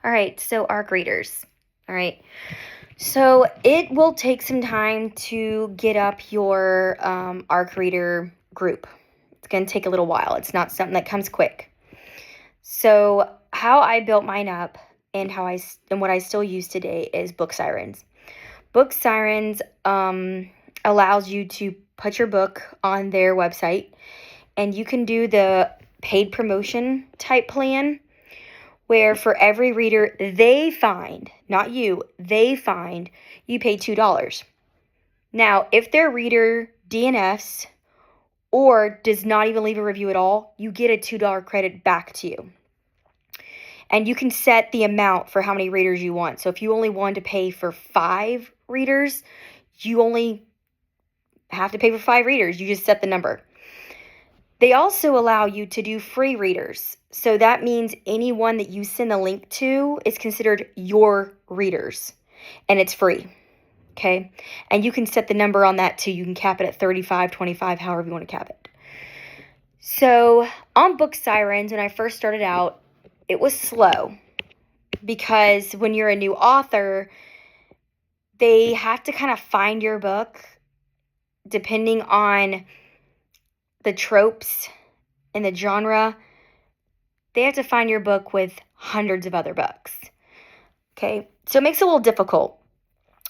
All right, so ARC readers. All right. So it will take some time to get up your ARC reader group. It's going to take a little while. It's not something that comes quick. So how I built mine up and what I still use today is Book Sirens. Book Sirens allows you to put your book on their website, and you can do the paid promotion type plan where for every reader they find, not you, they find, you pay $2. Now, if their reader DNFs or does not even leave a review at all, you get a $2 credit back to you. And you can set the amount for how many readers you want. So if you only want to pay for 5 readers, you only have to pay for 5 readers. You just set the number. They also allow you to do free readers. So that means anyone that you send a link to is considered your readers, and it's free. Okay? And you can set the number on that too. You can cap it at 35, 25, however you want to cap it. So on Book Sirens, when I first started out, it was slow because when you're a new author, they have to kind of find your book depending on the tropes and the genre. They have to find your book with hundreds of other books. Okay, so it makes it a little difficult.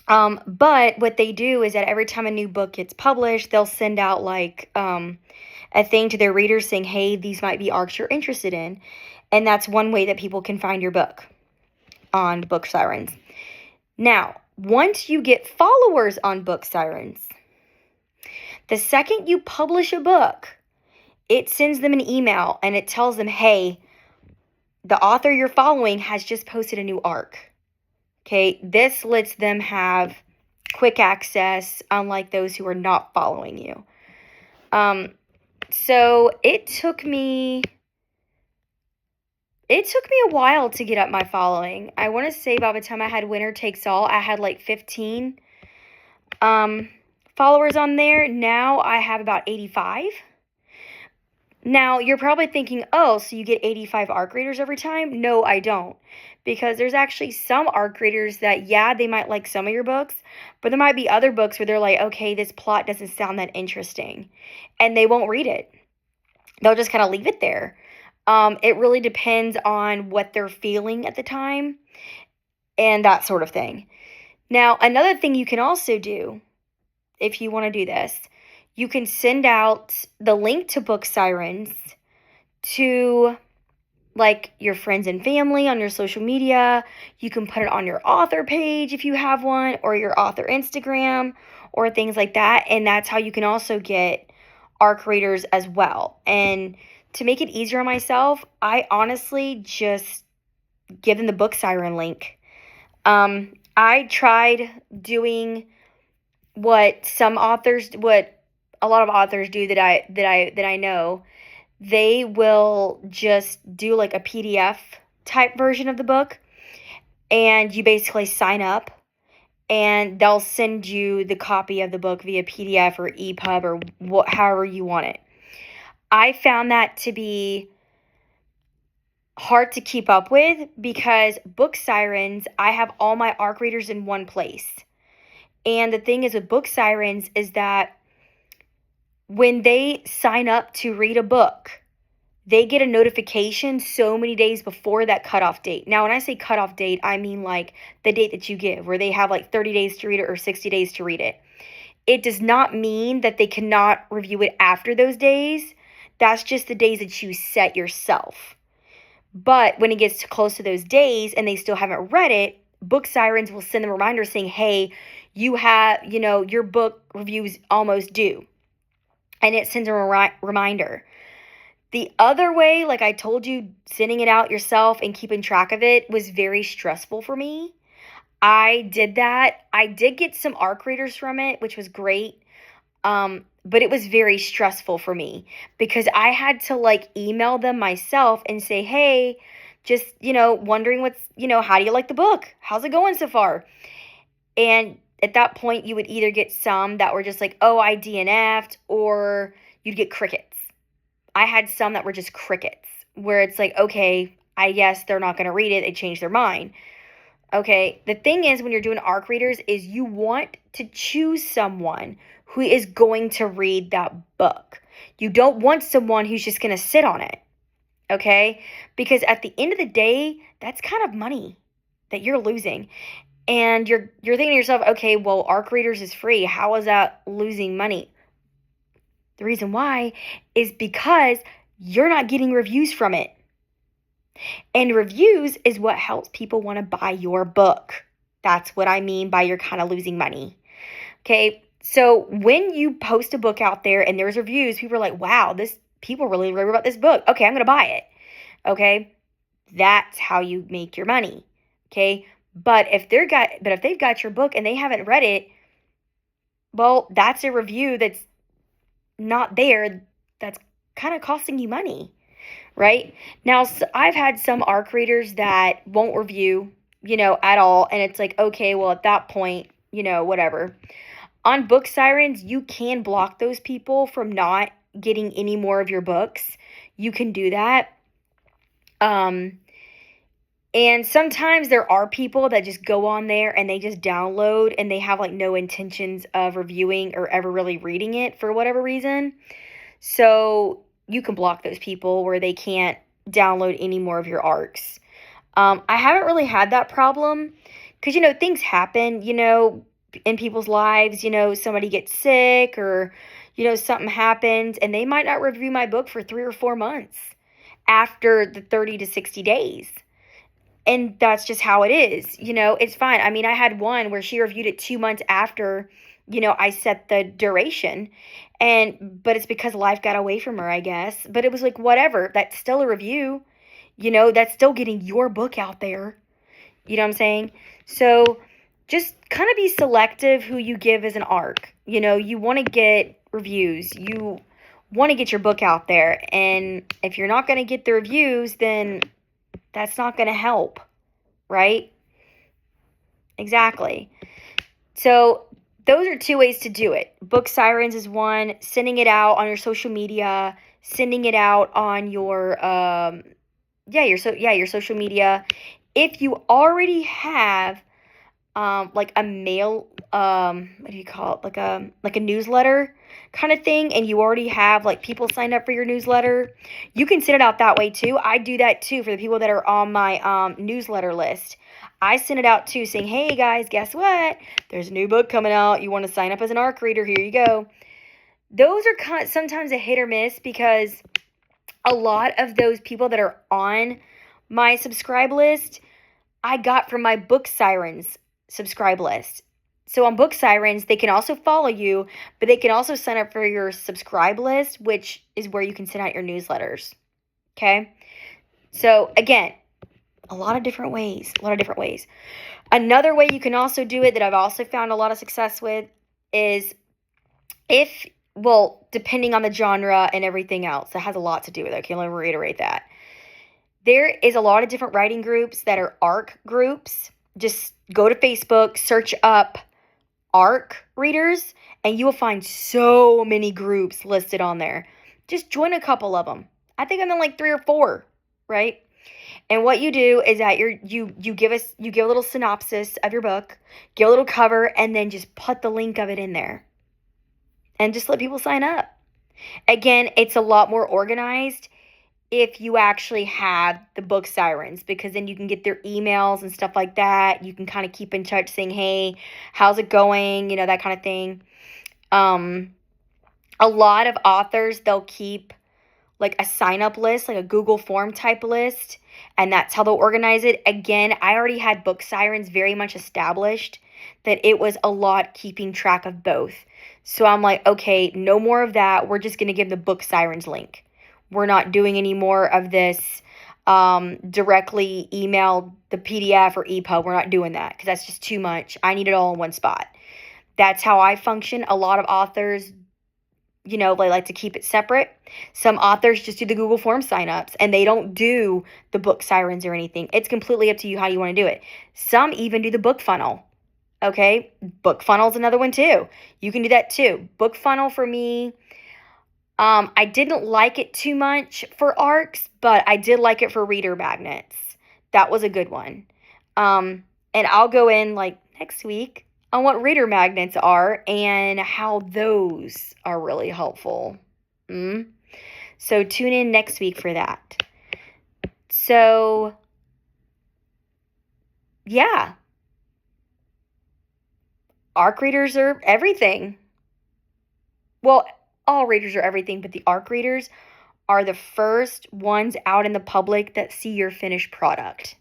But what they do is that every time a new book gets published, they'll send out like a thing to their readers saying, hey, these might be ARCs you're interested in. And that's one way that people can find your book on Book Sirens. Now, once you get followers on Book Sirens, the second you publish a book, it sends them an email and it tells them, hey, the author you're following has just posted a new ARC. Okay, this lets them have quick access, unlike those who are not following you. So it took me a while to get up my following. I want to say by the time I had Winner Takes All, I had like 15 followers on there. Now I have about 85. Now, you're probably thinking, oh, so you get 85 ARC readers every time? No, I don't. Because there's actually some ARC readers that, yeah, they might like some of your books, but there might be other books where they're like, okay, this plot doesn't sound that interesting, and they won't read it. They'll just kind of leave it there. It really depends on what they're feeling at the time and that sort of thing. Now, another thing you can also do, if you want to do this, you can send out the link to Book Sirens to like your friends and family on your social media. You can put it on your author page if you have one, or your author Instagram, or things like that. And that's how you can also get ARC readers as well. And to make it easier on myself, I honestly just give them the Book Siren link. I tried doing what a lot of authors do that I know. They will just do like a PDF type version of the book, and you basically sign up and they'll send you the copy of the book via PDF or EPUB or however you want it. I found that to be hard to keep up with because Book Sirens, I have all my ARC readers in one place. And the thing is with Book Sirens is that when they sign up to read a book, they get a notification so many days before that cutoff date. Now, when I say cutoff date, I mean like the date that you give, where they have like 30 days to read it or 60 days to read it. It does not mean that they cannot review it after those days. That's just the days that you set yourself. But when it gets close to those days and they still haven't read it, Book Sirens will send them a reminder saying, hey, you have, your book review is almost due. And it sends a reminder. The other way, like I told you, sending it out yourself and keeping track of it was very stressful for me. I did that. I did get some ARC readers from it, which was great. But it was very stressful for me because I had to like email them myself and say, hey, just, wondering what's, how do you like the book? How's it going so far? And at that point, you would either get some that were just like, oh, I DNF'd, or you'd get crickets. I had some that were just crickets, where it's like, okay, I guess they're not going to read it. They change their mind. Okay, the thing is when you're doing ARC readers is you want to choose someone who is going to read that book. You don't want someone who's just going to sit on it. Okay? Because at the end of the day, that's kind of money that you're losing. And you're thinking to yourself, okay, well, ARC readers is free. How is that losing money? The reason why is because you're not getting reviews from it. And reviews is what helps people want to buy your book. That's what I mean by you're kind of losing money. Okay, so when you post a book out there and there's reviews, people are like, wow, people really read about this book. Okay, I'm going to buy it. Okay, that's how you make your money. Okay, but if they've got your book and they haven't read it, well, that's a review that's not there. That's kind of costing you money. Right? Now, I've had some ARC readers that won't review, at all. And it's like, okay, well, at that point, whatever. On Book Sirens, you can block those people from not getting any more of your books. You can do that. And sometimes there are people that just go on there and they just download and they have like no intentions of reviewing or ever really reading it for whatever reason. So you can block those people where they can't download any more of your ARCs. I haven't really had that problem because, things happen, in people's lives. Somebody gets sick or, something happens and they might not review my book for 3 or 4 months after the 30 to 60 days. And that's just how it is. It's fine. I mean, I had one where she reviewed it 2 months after, I set the duration. But it's because life got away from her, I guess. But it was like, whatever. That's still a review. That's still getting your book out there. You know what I'm saying? So just kind of be selective who you give as an ARC. You want to get reviews. You want to get your book out there. And if you're not going to get the reviews, then that's not going to help. Right? Exactly. So those are 2 ways to do it. Book Sirens is one, sending it out on your social media, sending it out on your your social media. If you already have like a mail what do you call it? Like a newsletter kind of thing, and you already have like people signed up for your newsletter, you can send it out that way too. I do that too for the people that are on my newsletter list. I send it out too saying, hey guys, guess what? There's a new book coming out. You want to sign up as an ARC reader? Here you go. Those are sometimes a hit or miss because a lot of those people that are on my subscribe list, I got from my Book Sirens subscribe list. So on Book Sirens, they can also follow you, but they can also sign up for your subscribe list, which is where you can send out your newsletters. Okay? So again, a lot of different ways. Another way you can also do it that I've also found a lot of success with is depending on the genre and everything else. That has a lot to do with it. Okay, let me reiterate that. There is a lot of different writing groups that are ARC groups. Just go to Facebook, search up ARC readers, and you will find so many groups listed on there. Just join a couple of them. I think I'm in like 3 or 4, right? And what you do is that you give a little synopsis of your book, give a little cover, and then just put the link of it in there. And just let people sign up. Again, it's a lot more organized if you actually have the Book Sirens, because then you can get their emails and stuff like that. You can kind of keep in touch saying, hey, how's it going? That kind of thing. A lot of authors, they'll keep like a sign-up list, like a Google form type list, and that's how they'll organize it. Again, I already had Book Sirens very much established that it was a lot keeping track of both. So I'm like, okay, no more of that. We're just going to give the Book Sirens link. We're not doing any more of this directly email the PDF or EPUB. We're not doing that because that's just too much. I need it all in one spot. That's how I function. A lot of authors, they like to keep it separate. Some authors just do the Google Form signups and they don't do the Book Sirens or anything. It's completely up to you how you want to do it. Some even do the Book Funnel. Okay, Book Funnel is another one too. You can do that too. Book Funnel for me, I didn't like it too much for ARCs, but I did like it for reader magnets. That was a good one. And I'll go in like next week on what reader magnets are and how those are really helpful. So tune in next week for that. So, yeah. ARC readers are everything. Well, all readers are everything, but the ARC readers are the first ones out in the public that see your finished product.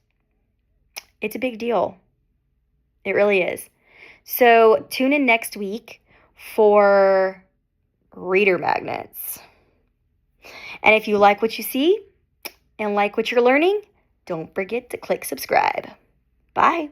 It's a big deal. It really is. So tune in next week for reader magnets. And if you like what you see and like what you're learning, don't forget to click subscribe. Bye.